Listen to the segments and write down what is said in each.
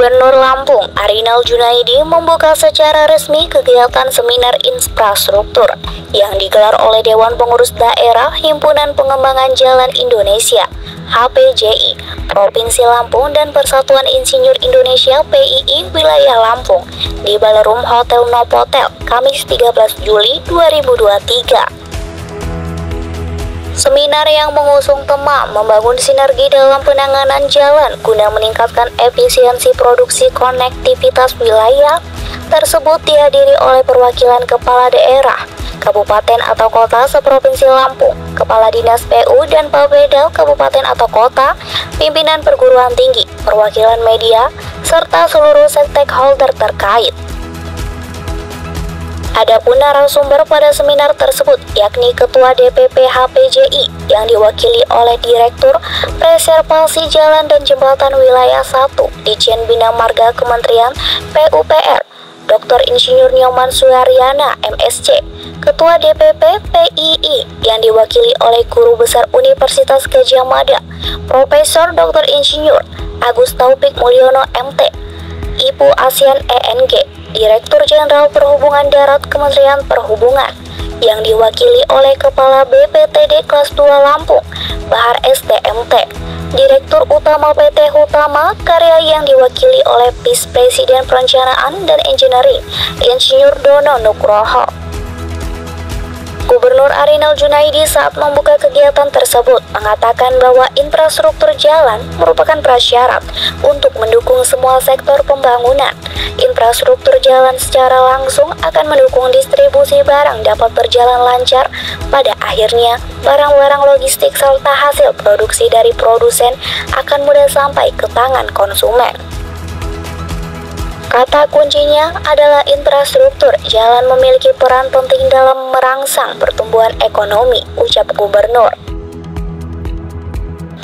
Gubernur Lampung, Arinal Junaidi, membuka secara resmi kegiatan seminar infrastruktur yang digelar oleh Dewan Pengurus Daerah Himpunan Pengembangan Jalan Indonesia (HPJI) Provinsi Lampung dan Persatuan Insinyur Indonesia (PII) Wilayah Lampung di Ballroom Hotel Novotel, Kamis 13 Juli 2023. Seminar yang mengusung tema membangun sinergi dalam penanganan jalan guna meningkatkan efisiensi produksi konektivitas wilayah tersebut dihadiri oleh perwakilan kepala daerah, kabupaten atau kota seprovinsi Lampung, kepala dinas PU dan Bapeda kabupaten atau kota, pimpinan perguruan tinggi, perwakilan media, serta seluruh stakeholder terkait. Adapun narasumber pada seminar tersebut yakni Ketua DPP HPJI yang diwakili oleh Direktur Preservasi Jalan dan Jembatan Wilayah 1 Ditjen Bina Marga Kementerian PUPR, Dr. Insinyur Nyoman Suharyana, MSc, Ketua DPP PII yang diwakili oleh Guru Besar Universitas Gadjah Mada, Profesor Dr. Insinyur Agus Taufik Mulyono, MT, Ibu ASEAN ENG, Direktur Jenderal Perhubungan Darat Kementerian Perhubungan yang diwakili oleh Kepala BPTD Kelas 2 Lampung, Bahar STMT, Direktur Utama PT Hutama Karya yang diwakili oleh Vice Presiden Perencanaan dan Engineering, Insinyur Dono Nugroho. Gubernur Arinal Junaidi saat membuka kegiatan tersebut mengatakan bahwa infrastruktur jalan merupakan prasyarat untuk mendukung semua sektor pembangunan. Infrastruktur jalan secara langsung akan mendukung distribusi barang dapat berjalan lancar. Pada akhirnya, barang-barang logistik serta hasil produksi dari produsen akan mudah sampai ke tangan konsumen. Kata kuncinya adalah infrastruktur. Jalan memiliki peran penting dalam merangsang pertumbuhan ekonomi, ucap Gubernur.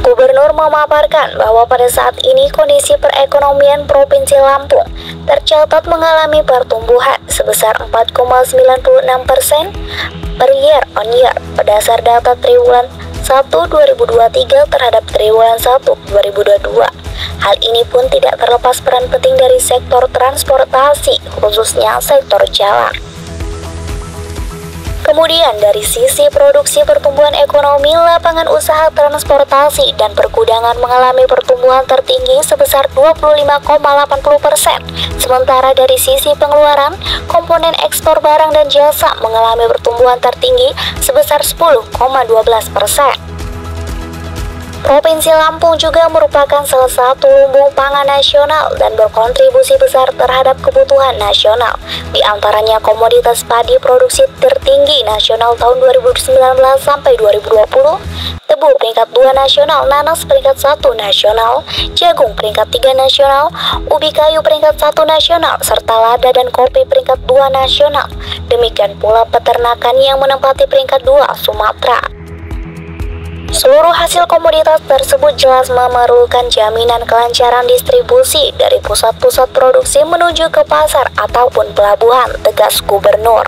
Gubernur memaparkan bahwa pada saat ini kondisi perekonomian Provinsi Lampung tercatat mengalami pertumbuhan sebesar 4,96% per year on year berdasar data triwulan 1 2023 terhadap triwulan 1 2022. Hal ini pun tidak terlepas peran penting dari sektor transportasi, khususnya sektor jalan. Kemudian dari sisi produksi pertumbuhan ekonomi, lapangan usaha transportasi dan pergudangan mengalami pertumbuhan tertinggi sebesar 25,80%. Sementara dari sisi pengeluaran, komponen ekspor barang dan jasa mengalami pertumbuhan tertinggi sebesar 10,12%. Provinsi Lampung juga merupakan salah satu lumbung pangan nasional dan berkontribusi besar terhadap kebutuhan nasional. Di antaranya komoditas padi produksi tertinggi nasional tahun 2019 sampai 2020, tebu peringkat 2 nasional, nanas peringkat 1 nasional, jagung peringkat 3 nasional, ubi kayu peringkat 1 nasional, serta lada dan kopi peringkat 2 nasional. Demikian pula peternakan yang menempati peringkat 2 Sumatera. Seluruh hasil komoditas tersebut jelas memerlukan jaminan kelancaran distribusi dari pusat-pusat produksi menuju ke pasar ataupun pelabuhan, tegas Gubernur.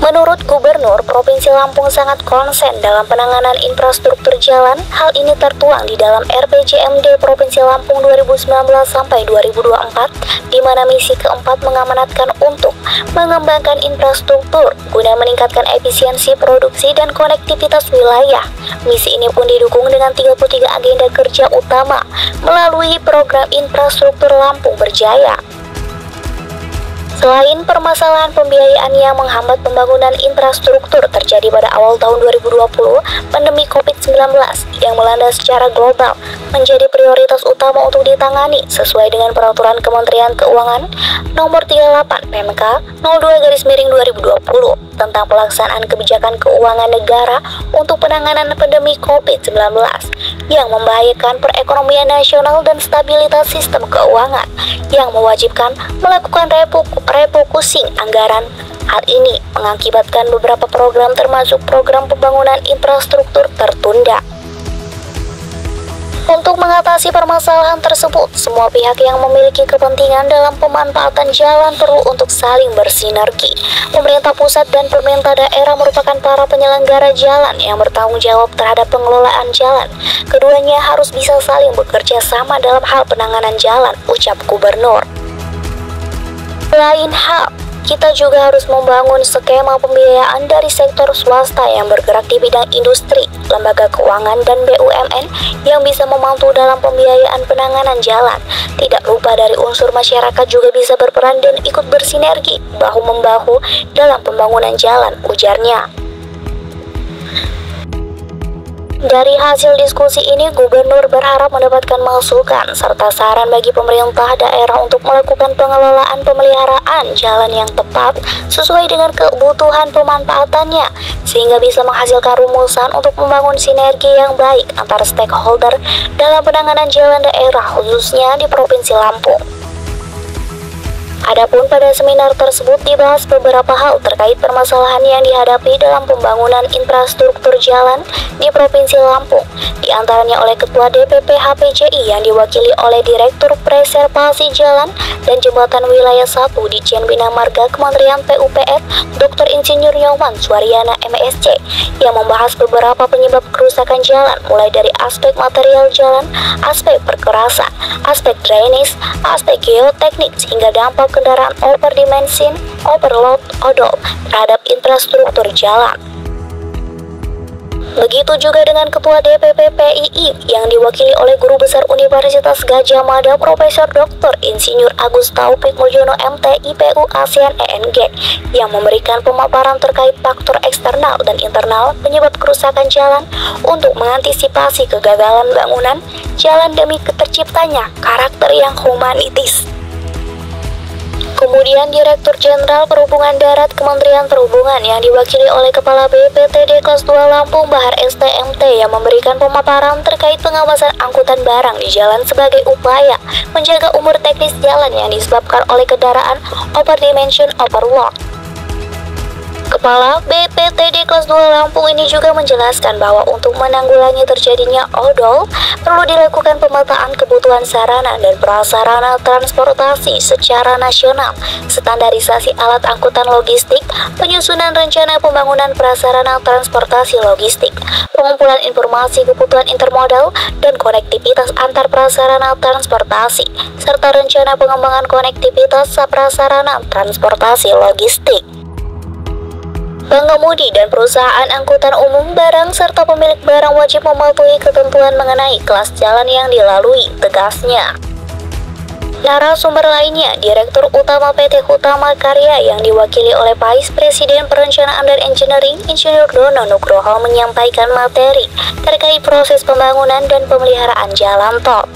Menurut Gubernur, Provinsi Lampung sangat konsen dalam penanganan infrastruktur jalan. Hal ini tertuang di dalam RPJMD Provinsi Lampung 2019 sampai 2024, di mana misi keempat mengamanatkan untuk mengembangkan infrastruktur guna meningkatkan efisiensi produksi dan konektivitas wilayah. Misi ini pun didukung dengan 33 agenda kerja utama melalui program infrastruktur Lampung Berjaya. Selain permasalahan pembiayaan yang menghambat pembangunan infrastruktur terjadi pada awal tahun 2020, pandemi COVID-19 yang melanda secara global menjadi prioritas utama untuk ditangani sesuai dengan Peraturan Kementerian Keuangan Nomor 38 PMK 02/2020 tentang pelaksanaan kebijakan keuangan negara untuk penanganan pandemi COVID-19 yang membahayakan perekonomian nasional dan stabilitas sistem keuangan, yang mewajibkan melakukan refocusing anggaran. Hal ini mengakibatkan beberapa program termasuk program pembangunan infrastruktur tertunda. Untuk mengatasi permasalahan tersebut, semua pihak yang memiliki kepentingan dalam pemanfaatan jalan perlu untuk saling bersinergi. Pemerintah pusat dan pemerintah daerah merupakan para penyelenggara jalan yang bertanggung jawab terhadap pengelolaan jalan. Keduanya harus bisa saling bekerja sama dalam hal penanganan jalan, ucap Gubernur. Lain hal, kita juga harus membangun skema pembiayaan dari sektor swasta yang bergerak di bidang industri, lembaga keuangan, dan BUMN yang bisa membantu dalam pembiayaan penanganan jalan. Tidak lupa dari unsur masyarakat juga bisa berperan dan ikut bersinergi bahu-membahu dalam pembangunan jalan, ujarnya. Dari hasil diskusi ini, Gubernur berharap mendapatkan masukan serta saran bagi pemerintah daerah untuk melakukan pengelolaan pemeliharaan jalan yang tepat sesuai dengan kebutuhan pemanfaatannya, sehingga bisa menghasilkan rumusan untuk membangun sinergi yang baik antar stakeholder dalam penanganan jalan daerah, khususnya di Provinsi Lampung. Adapun pada seminar tersebut dibahas beberapa hal terkait permasalahan yang dihadapi dalam pembangunan infrastruktur jalan di Provinsi Lampung, di antaranya oleh Ketua DPP HPJI yang diwakili oleh Direktur Preservasi Jalan dan Jembatan Wilayah 1 di Dijen Bina Marga Kementerian PUPR, Dr. Insinyur Nyoman Suaryana MSc, yang membahas beberapa penyebab kerusakan jalan, mulai dari aspek material jalan, aspek perkerasan, aspek drainase, aspek geoteknik, hingga dampak kendaraan overdimension, overload, odol terhadap infrastruktur jalan. Begitu juga dengan Ketua DPP PII yang diwakili oleh Guru Besar Universitas Gadjah Mada Profesor Dr. Insinyur Agus Taufik Mulyono MT IPU ASEAN ENG, yang memberikan pemaparan terkait faktor eksternal dan internal penyebab kerusakan jalan untuk mengantisipasi kegagalan bangunan jalan demi terciptanya karakter yang humanitis. Kemudian Direktur Jenderal Perhubungan Darat Kementerian Perhubungan yang diwakili oleh Kepala BPTD Kelas 2 Lampung Bahar STMT yang memberikan pemaparan terkait pengawasan angkutan barang di jalan sebagai upaya menjaga umur teknis jalan yang disebabkan oleh kendaraan overdimension overload. Kepala BPTD Kelas 2 Lampung ini juga menjelaskan bahwa untuk menanggulangi terjadinya odol, perlu dilakukan pemetaan kebutuhan sarana dan prasarana transportasi secara nasional, standarisasi alat angkutan logistik, penyusunan rencana pembangunan prasarana transportasi logistik, pengumpulan informasi kebutuhan intermodal dan konektivitas antar prasarana transportasi, serta rencana pengembangan konektivitas prasarana transportasi logistik. Pengemudi dan perusahaan angkutan umum barang serta pemilik barang wajib mematuhi ketentuan mengenai kelas jalan yang dilalui, tegasnya. Narasumber lainnya, Direktur Utama PT Hutama Karya yang diwakili oleh Vice Presiden Perencanaan dan Engineering Insinyur Dono Nugroho menyampaikan materi terkait proses pembangunan dan pemeliharaan jalan tol.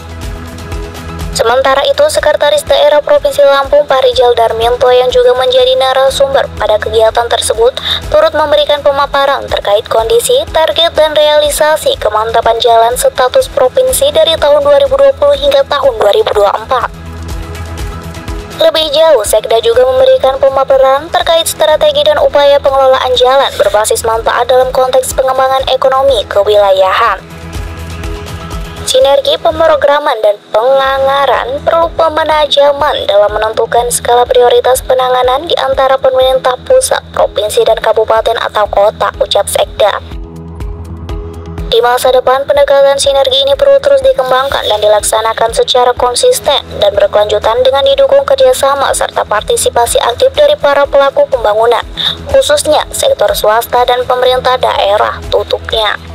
Sementara itu, Sekretaris Daerah Provinsi Lampung Pak Rijal Darminto yang juga menjadi narasumber pada kegiatan tersebut turut memberikan pemaparan terkait kondisi, target, dan realisasi kemantapan jalan status provinsi dari tahun 2020 hingga tahun 2024. Lebih jauh, Sekda juga memberikan pemaparan terkait strategi dan upaya pengelolaan jalan berbasis manfaat dalam konteks pengembangan ekonomi kewilayahan. Sinergi pemrograman dan penganggaran perlu pemenajaman dalam menentukan skala prioritas penanganan di antara pemerintah pusat, provinsi, dan kabupaten atau kota, ucap Sekda. Di masa depan, pendekatan sinergi ini perlu terus dikembangkan dan dilaksanakan secara konsisten dan berkelanjutan dengan didukung kerjasama serta partisipasi aktif dari para pelaku pembangunan, khususnya sektor swasta dan pemerintah daerah, tutupnya.